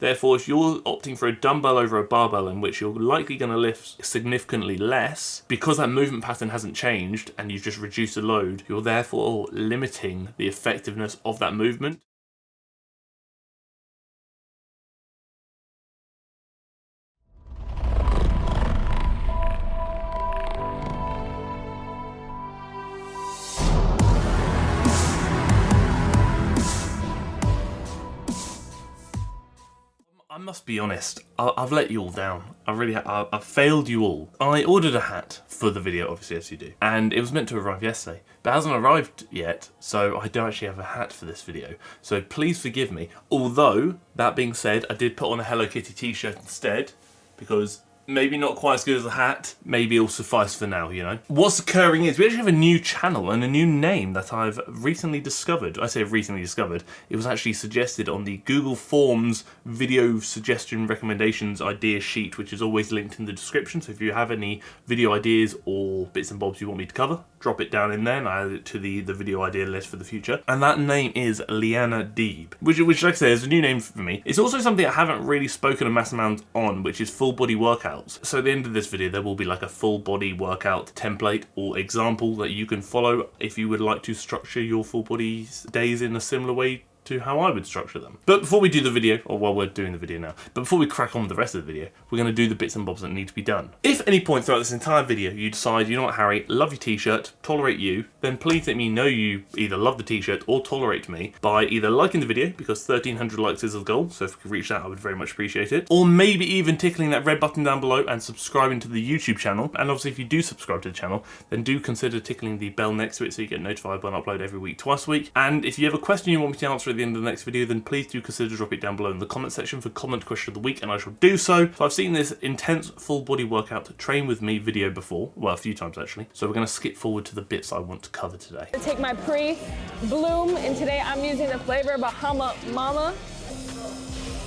Therefore, if you're opting for a dumbbell over a barbell in which you're likely going to lift significantly less, because that movement pattern hasn't changed and you've just reduced the load, you're therefore limiting the effectiveness of that movement. I must be honest, I've let you all down. I've failed you all. I ordered a hat for the video, obviously, as you do, and it was meant to arrive yesterday, but it hasn't arrived yet, so I don't actually have a hat for this video. So please forgive me. Although, that being said, I did put on a Hello Kitty t-shirt instead, because maybe not quite as good as a hat, maybe it'll suffice for now, you know. What's occurring is we actually have a new channel and a new name that I've recently discovered. I say recently discovered, it was actually suggested on the Google Forms video suggestion recommendations idea sheet, which is always linked in the description. So if you have any video ideas or bits and bobs you want me to cover, drop it down in there and I add it to the video idea list for the future. And that name is Leana Deeb, which like I say, is a new name for me. It's also something I haven't really spoken a mass amount on, which is full body workouts. So at the end of this video, there will be like a full body workout template or example that you can follow if you would like to structure your full body days in a similar way to how I would structure them. But before we do the video, or while we're doing the video now, but before we crack on with the rest of the video, we're going to do the bits and bobs that need to be done. If at any point throughout this entire video you decide, you know what, Harry, love your t-shirt, tolerate you, then please let me know you either love the t-shirt or tolerate me by either liking the video, because 1,300 likes is the goal, so if we could reach that I would very much appreciate it, or maybe even tickling that red button down below and subscribing to the YouTube channel. And obviously if you do subscribe to the channel, then do consider tickling the bell next to it so you get notified when I upload every week, twice a week. And if you have a question you want me to answer at the end of the next video, then please do consider drop it down below in the comment section for comment question of the week, and I shall do so. So I've seen this intense full body workout train with me video before, well, a few times actually, so we're going to skip forward to the bits I want to cover today. I take my pre-bloom, and today I'm using the flavor Bahama Mama.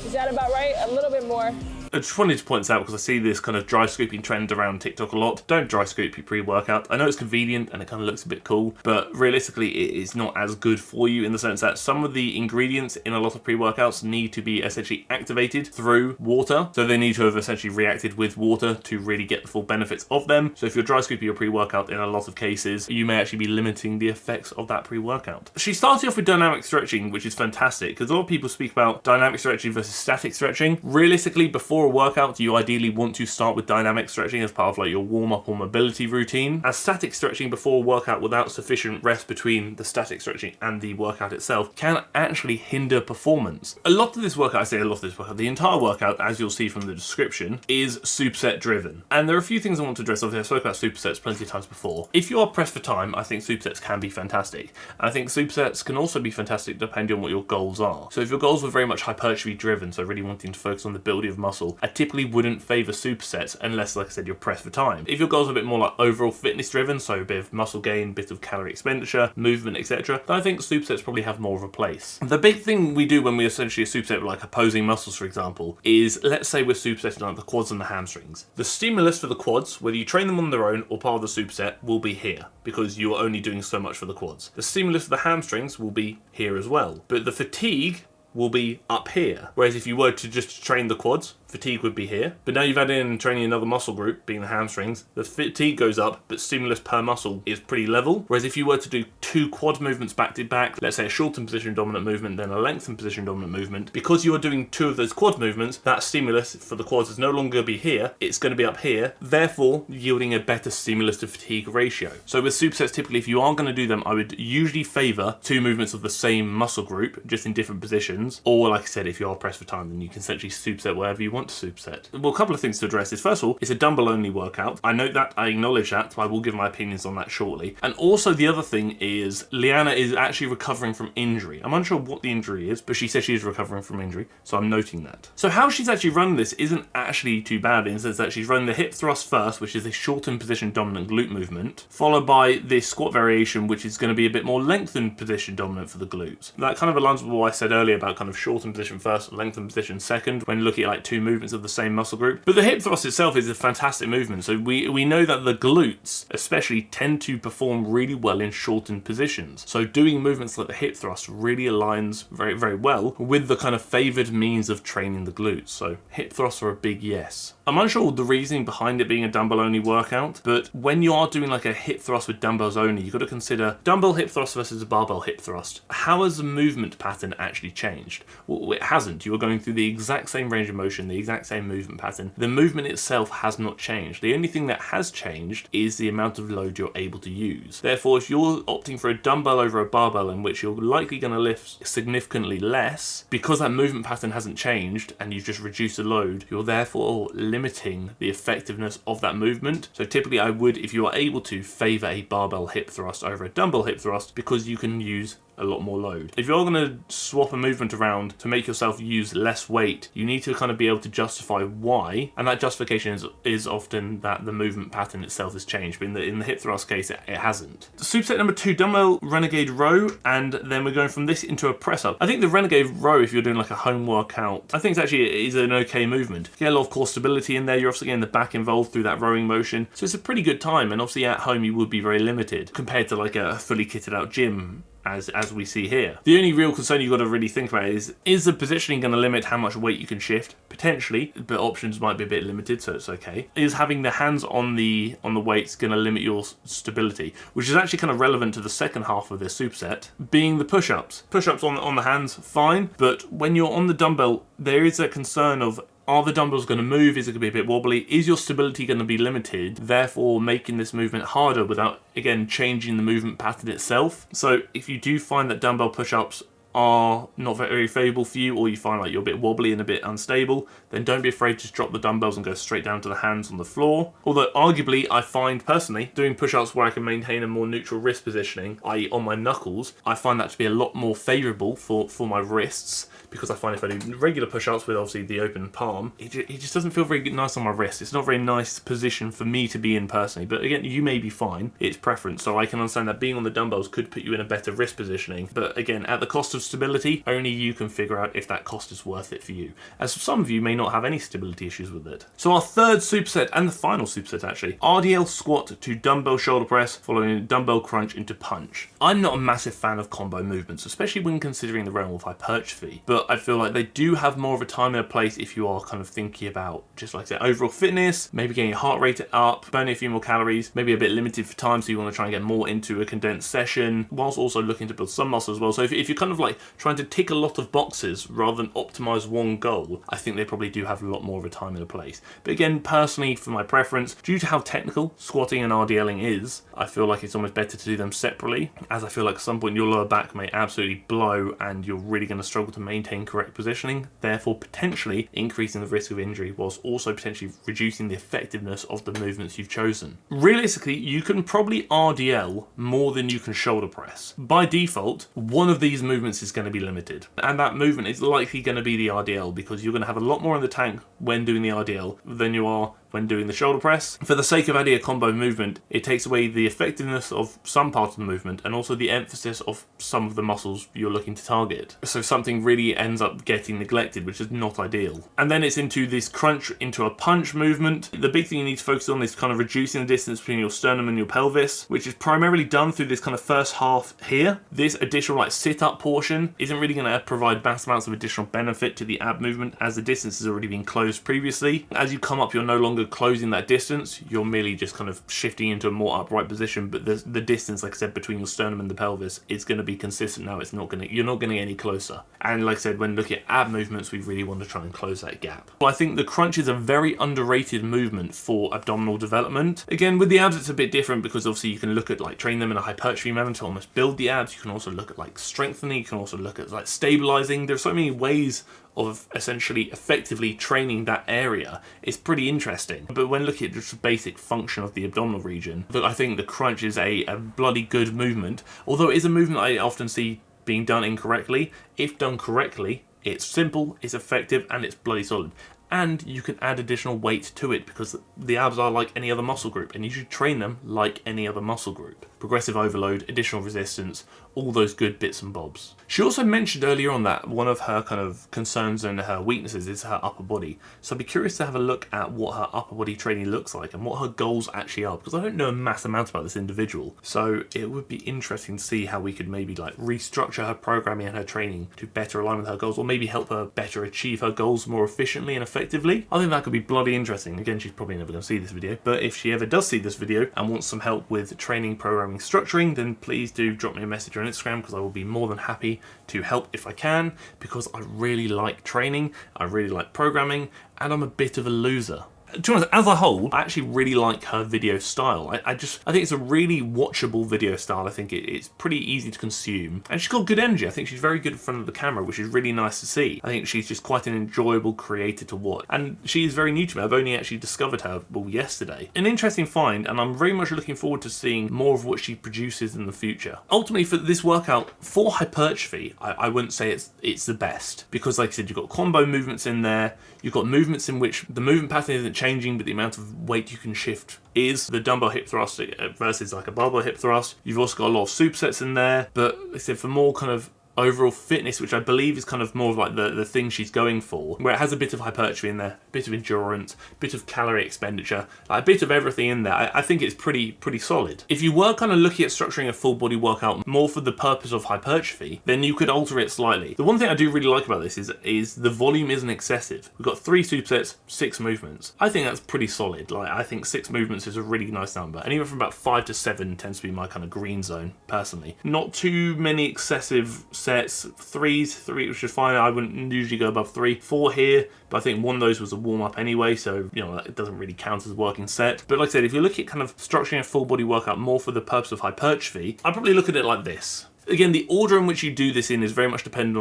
Is that about right? A little bit more. I just wanted to point this out because I see this kind of dry scooping trend around TikTok a lot. Don't dry scoop your pre-workout. I know it's convenient and it kind of looks a bit cool, but realistically it is not as good for you in the sense that some of the ingredients in a lot of pre-workouts need to be essentially activated through water. So they need to have essentially reacted with water to really get the full benefits of them. So if you're dry scooping your pre-workout, in a lot of cases, you may actually be limiting the effects of that pre-workout. She started off with dynamic stretching, which is fantastic because a lot of people speak about dynamic stretching versus static stretching. Realistically, before a workout, you ideally want to start with dynamic stretching as part of like your warm-up or mobility routine, as static stretching before a workout without sufficient rest between the static stretching and the workout itself can actually hinder performance. A lot of this workout, I say a lot of this workout, the entire workout, as you'll see from the description, is superset driven. And there are a few things I want to address. Obviously, I've spoken about supersets plenty of times before. If you are pressed for time, I think supersets can be fantastic. And I think supersets can also be fantastic depending on what your goals are. So if your goals were very much hypertrophy driven, so really wanting to focus on the building of muscle, I typically wouldn't favour supersets unless, like I said, you're pressed for time. If your goals are a bit more like overall fitness driven, so a bit of muscle gain, bit of calorie expenditure, movement, etc., then I think supersets probably have more of a place. The big thing we do when we essentially superset like opposing muscles, for example, is let's say we're supersetting like the quads and the hamstrings. The stimulus for the quads, whether you train them on their own or part of the superset, will be here because you're only doing so much for the quads. The stimulus for the hamstrings will be here as well, but the fatigue will be up here. Whereas if you were to just train the quads, fatigue would be here. But now you've added in training another muscle group, being the hamstrings, the fatigue goes up, but stimulus per muscle is pretty level. Whereas if you were to do two quad movements back to back, let's say a shortened position dominant movement, then a lengthened position dominant movement, because you are doing two of those quad movements, that stimulus for the quads is no longer going to be here, it's going to be up here, therefore yielding a better stimulus to fatigue ratio. So with supersets, typically if you are going to do them, I would usually favour two movements of the same muscle group, just in different positions, or like I said, if you are pressed for time, then you can essentially superset wherever you want to superset. Well, a couple of things to address is, first of all, it's a dumbbell only workout. I note that, I acknowledge that, so I will give my opinions on that shortly. And also the other thing is, Leana is actually recovering from injury. I'm unsure what the injury is, but she says she is recovering from injury, so I'm noting that. So how she's actually running this isn't actually too bad in the sense that she's running the hip thrust first, which is a shortened position dominant glute movement, followed by this squat variation, which is going to be a bit more lengthened position dominant for the glutes. That kind of aligns with what I said earlier about about kind of shorten position first, lengthen position second when looking at like two movements of the same muscle group. But the hip thrust itself is a fantastic movement. So we know that the glutes especially tend to perform really well in shortened positions. So doing movements like the hip thrust really aligns very, very well with the kind of favored means of training the glutes. So hip thrusts are a big yes. I'm unsure the reasoning behind it being a dumbbell only workout, but when you are doing like a hip thrust with dumbbells only, you've got to consider dumbbell hip thrust versus a barbell hip thrust. How has the movement pattern actually changed? Well, it hasn't. You are going through the exact same range of motion, the exact same movement pattern. The movement itself has not changed. The only thing that has changed is the amount of load you're able to use. Therefore, if you're opting for a dumbbell over a barbell in which you're likely going to lift significantly less, because that movement pattern hasn't changed and you've just reduced the load, you're therefore limiting the effectiveness of that movement. So typically I would, if you are able to, favour a barbell hip thrust over a dumbbell hip thrust because you can use a lot more load. If you're going to swap a movement around to make yourself use less weight, you need to kind of be able to justify why, and that justification is often that the movement pattern itself has changed, but in the hip thrust case it hasn't. Superset number 2, dumbbell Renegade Row, and then we're going from this into a press up. I think the Renegade Row, if you're doing like a home workout, I think it's actually is an okay movement. You get a lot of core stability in there, you're also getting the back involved through that rowing motion, so it's a pretty good time, and obviously at home you would be very limited compared to like a fully kitted out gym as we see here. The only real concern you've got to really think about is the positioning going to limit how much weight you can shift? Potentially, but options might be a bit limited, so it's okay. Is having the hands on the weights going to limit your stability? Which is actually kind of relevant to the second half of this superset, being the push-ups. Push-ups on the hands, fine, but when you're on the dumbbell, there is a concern of, are the dumbbells going to move? Is it going to be a bit wobbly? Is your stability going to be limited? Therefore, making this movement harder without, again, changing the movement pattern itself. So if you do find that dumbbell push-ups are not very favourable for you, or you find like you're a bit wobbly and a bit unstable, then don't be afraid to drop the dumbbells and go straight down to the hands on the floor. Although arguably I find personally doing push-ups where I can maintain a more neutral wrist positioning, i.e. on my knuckles, I find that to be a lot more favourable for my wrists, because I find if I do regular push-ups with obviously the open palm, it just doesn't feel very nice on my wrist. It's not a very nice position for me to be in personally, but again, you may be fine. It's preference, so I can understand that being on the dumbbells could put you in a better wrist positioning, but again, at the cost of stability, only you can figure out if that cost is worth it for you, as some of you may not have any stability issues with it. So our third superset, and the final superset actually, RDL squat to dumbbell shoulder press, following dumbbell crunch into punch. I'm not a massive fan of combo movements, especially when considering the realm of hypertrophy, but I feel like they do have more of a time and a place if you are kind of thinking about, just like I said, overall fitness, maybe getting your heart rate up, burning a few more calories, maybe a bit limited for time, so you want to try and get more into a condensed session, whilst also looking to build some muscle as well. So if you're kind of like trying to tick a lot of boxes rather than optimize one goal, I think they probably do have a lot more of a time and a place. But again, personally, for my preference, due to how technical squatting and RDLing is, I feel like it's almost better to do them separately, as I feel like at some point your lower back may absolutely blow and you're really going to struggle to maintain correct positioning, therefore potentially increasing the risk of injury whilst also potentially reducing the effectiveness of the movements you've chosen. Realistically, you can probably RDL more than you can shoulder press. By default, one of these movements is going to be limited, and that movement is likely going to be the RDL, because you're going to have a lot more in the tank when doing the RDL than you are when doing the shoulder press. For the sake of adding a combo movement, it takes away the effectiveness of some parts of the movement and also the emphasis of some of the muscles you're looking to target. So something really ends up getting neglected, which is not ideal. And then it's into this crunch into a punch movement. The big thing you need to focus on is kind of reducing the distance between your sternum and your pelvis, which is primarily done through this kind of first half here. This additional like sit-up portion isn't really going to provide vast amounts of additional benefit to the ab movement, as the distance has already been closed previously. As you come up, you're no longer closing that distance, you're merely just kind of shifting into a more upright position, but the distance, like I said, between your sternum and the pelvis is going to be consistent now. You're not going to get any closer. And like I said, when looking at ab movements, we really want to try and close that gap. Well, I think the crunch is a very underrated movement for abdominal development. Again, with the abs it's a bit different, because obviously you can look at like train them in a hypertrophy manner to almost build the abs. You can also look at like strengthening, you can also look at like stabilizing. There's so many ways of essentially effectively training that area. It's pretty interesting. But when looking at just the basic function of the abdominal region, I think the crunch is a bloody good movement, although it is a movement I often see being done incorrectly. If done correctly, it's simple, it's effective, and it's bloody solid. and you can add additional weight to it because the abs are like any other muscle group and you should train them like any other muscle group. Progressive overload, additional resistance, all those good bits and bobs. She also mentioned earlier on that one of her kind of concerns and her weaknesses is her upper body. So I'd be curious to have a look at what her upper body training looks like and what her goals actually are, because I don't know a mass amount about this individual. So it would be interesting to see how we could maybe like restructure her programming and her training to better align with her goals, or maybe help her better achieve her goals more efficiently and effectively. I think that could be bloody interesting. Again, she's probably never going to see this video, but if she ever does see this video and wants some help with training, programming, structuring, then please do drop me a message on Instagram, because I will be more than happy to help if I can, because I really like training, I really like programming, and I'm a bit of a loser. To be honest, as a whole, I actually really like her video style. I think it's a really watchable video style. I think it's pretty easy to consume. And she's got good energy. I think she's very good in front of the camera, which is really nice to see. I think she's just quite an enjoyable creator to watch. And she is very new to me. I've only actually discovered her, well, yesterday. An interesting find, and I'm very much looking forward to seeing more of what she produces in the future. Ultimately, for this workout, for hypertrophy, I wouldn't say it's the best. Because like I said, you've got combo movements in there. You've got movements in which the movement pattern isn't changing, but the amount of weight you can shift is. The dumbbell hip thrust versus like a barbell hip thrust. You've also got a lot of supersets in there, but like I said, for more kind of overall fitness, which I believe is kind of more of like the thing she's going for, where it has a bit of hypertrophy in there, a bit of endurance, a bit of calorie expenditure, like a bit of everything in there. I think it's pretty solid. If you were kind of looking at structuring a full body workout more for the purpose of hypertrophy, then you could alter it slightly. The one thing I do really like about this is the volume isn't excessive. We've got 3 supersets, 6 movements. I think that's pretty solid. Like, I think 6 movements is a really nice number, and even from about 5 to 7 tends to be my kind of green zone personally. Not too many excessive sets. 3, which is fine. I wouldn't usually go above 3. 4 here, but I think one of those was a warm-up anyway, so you know it doesn't really count as a working set. But like I said, if you're looking at kind of structuring a full body workout more for the purpose of hypertrophy, I'd probably look at it like this. Again, the order in which you do this in is very much dependent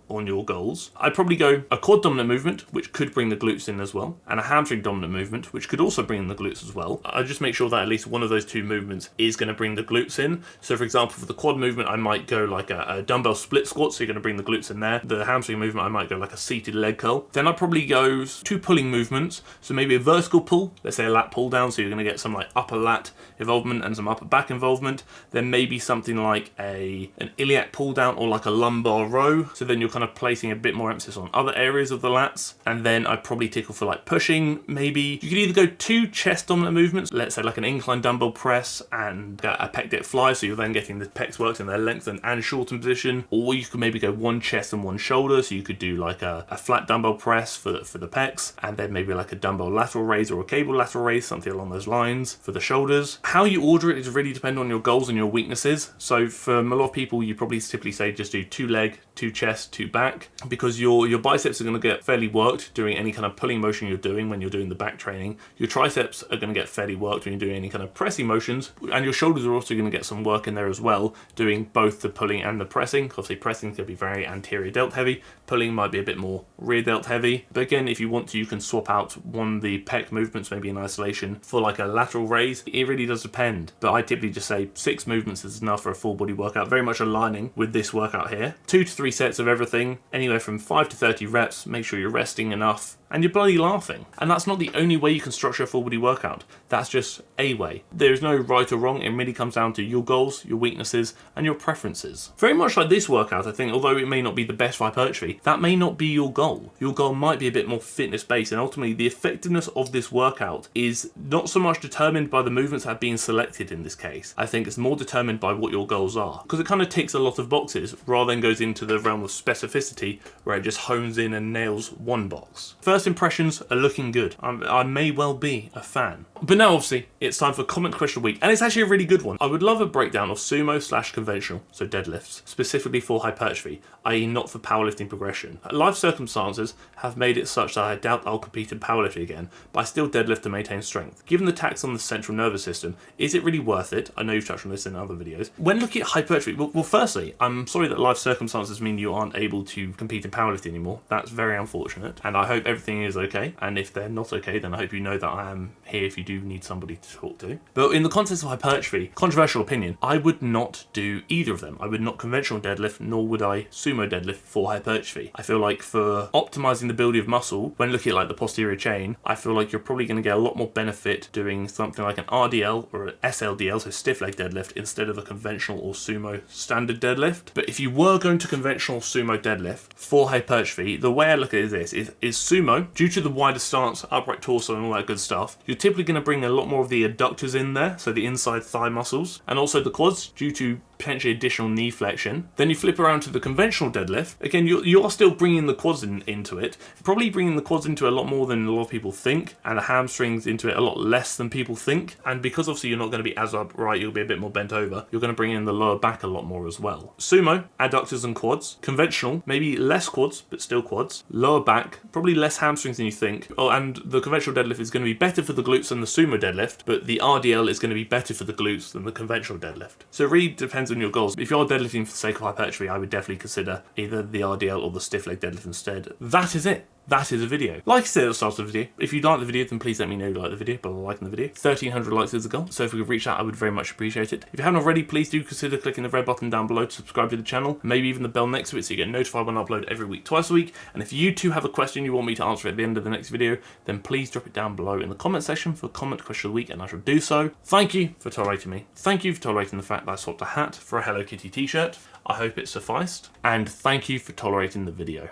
on your goals. I'd probably go a quad dominant movement, which could bring the glutes in as well, and a hamstring dominant movement, which could also bring in the glutes as well. I just make sure that at least one of those 2 movements is going to bring the glutes in. So for example, for the quad movement, I might go like a dumbbell split squat, so you're going to bring the glutes in there. The hamstring movement, I might go like a seated leg curl. Then I'd probably go 2 pulling movements, so maybe a vertical pull, let's say a lat pull down, so you're going to get some like upper lat involvement and some upper back involvement. Then maybe something like an iliac pull down or like a lumbar row, so then you're kind of placing a bit more emphasis on other areas of the lats. And then I'd probably tickle for like pushing. Maybe you could either go 2 chest dominant movements, let's say like an incline dumbbell press and a pec deck fly, so you're then getting the pecs worked in their lengthened and shortened position. Or you could maybe go 1 chest and 1 shoulder, so you could do like a flat dumbbell press for the pecs, and then maybe like a dumbbell lateral raise or a cable lateral raise, something along those lines for the shoulders. How you order it is really dependent on your goals and your weaknesses. So for a lot of people, you probably typically say just do 2 leg, 2 chest, 2 back, because your biceps are going to get fairly worked doing any kind of pulling motion you're doing when you're doing the back training. Your triceps are going to get fairly worked when you're doing any kind of pressing motions, and your shoulders are also going to get some work in there as well, doing both the pulling and the pressing. Obviously pressing could be very anterior delt heavy, pulling might be a bit more rear delt heavy. But again, if you want to, you can swap out one of the pec movements maybe in isolation for like a lateral raise. It really does depend, but I typically just say 6 movements is enough for a full body workout, very much aligning with this workout here. 2 to 3 sets of everything, anywhere from 5 to 30 reps. Make sure you're resting enough, and you're bloody laughing. And that's not the only way you can structure a full body workout. That's just a way. There is no right or wrong. It really comes down to your goals, your weaknesses, and your preferences. Very much like this workout, I think, although it may not be the best for hypertrophy, that may not be your goal. Your goal might be a bit more fitness based, and ultimately the effectiveness of this workout is not so much determined by the movements that have been selected in this case. I think it's more determined by what your goals are, because it kind of ticks a lot of boxes rather than goes into the realm of specificity where it just hones in and nails one box. First impressions are looking good. I may well be a fan. But now obviously it's time for comment question of the week, and it's actually a really good one. I would love a breakdown of sumo/conventional, so deadlifts, specifically for hypertrophy, i.e. not for powerlifting progression. Life circumstances have made it such that I doubt I'll compete in powerlifting again, but I still deadlift to maintain strength. Given the tax on the central nervous system, is it really worth it? I know you've touched on this in other videos. When looking at hypertrophy, well firstly, I'm sorry that life circumstances does mean you aren't able to compete in powerlifting anymore. That's very unfortunate, and I hope everything is okay, and if they're not okay, then I hope you know that I am here if you do need somebody to talk to. But in the context of hypertrophy, controversial opinion, I would not do either of them. I would not conventional deadlift, nor would I sumo deadlift for hypertrophy. I feel like for optimizing the building of muscle, when looking at like the posterior chain, I feel like you're probably going to get a lot more benefit doing something like an RDL or an SLDL, so stiff leg deadlift, instead of a conventional or sumo standard deadlift. But if you were going to conventional sumo deadlift for hypertrophy, the way I look at it is sumo, due to the wider stance, upright torso and all that good stuff, you're typically going to bring a lot more of the adductors in there, so the inside thigh muscles, and also the quads, due to potentially additional knee flexion. Then you flip around to the conventional deadlift. Again, you are still bringing the quads into it, probably bringing the quads into it a lot more than a lot of people think, and the hamstrings into it a lot less than people think. And because obviously you're not going to be as upright, you'll be a bit more bent over, you're going to bring in the lower back a lot more as well. Sumo, adductors and quads. Conventional, maybe less quads, but still quads. Lower back, probably less hamstrings than you think. Oh, and the conventional deadlift is going to be better for the glutes than the sumo deadlift, but the RDL is going to be better for the glutes than the conventional deadlift. So it really depends on your goals. If you're deadlifting for the sake of hypertrophy, I would definitely consider either the RDL or the stiff leg deadlift instead. That is it. That is a video. Like I said at the start of the video, if you like the video, then please let me know you like the video by liking the video. 1,300 likes is a goal, so if we could reach that, I would very much appreciate it. If you haven't already, please do consider clicking the red button down below to subscribe to the channel, and maybe even the bell next to it so you get notified when I upload every week, twice a week. And if you too have a question you want me to answer at the end of the next video, then please drop it down below in the comment section for comment question of the week, and I shall do so. Thank you for tolerating me. Thank you for tolerating the fact that I swapped a hat for a Hello Kitty t-shirt. I hope it sufficed. And thank you for tolerating the video.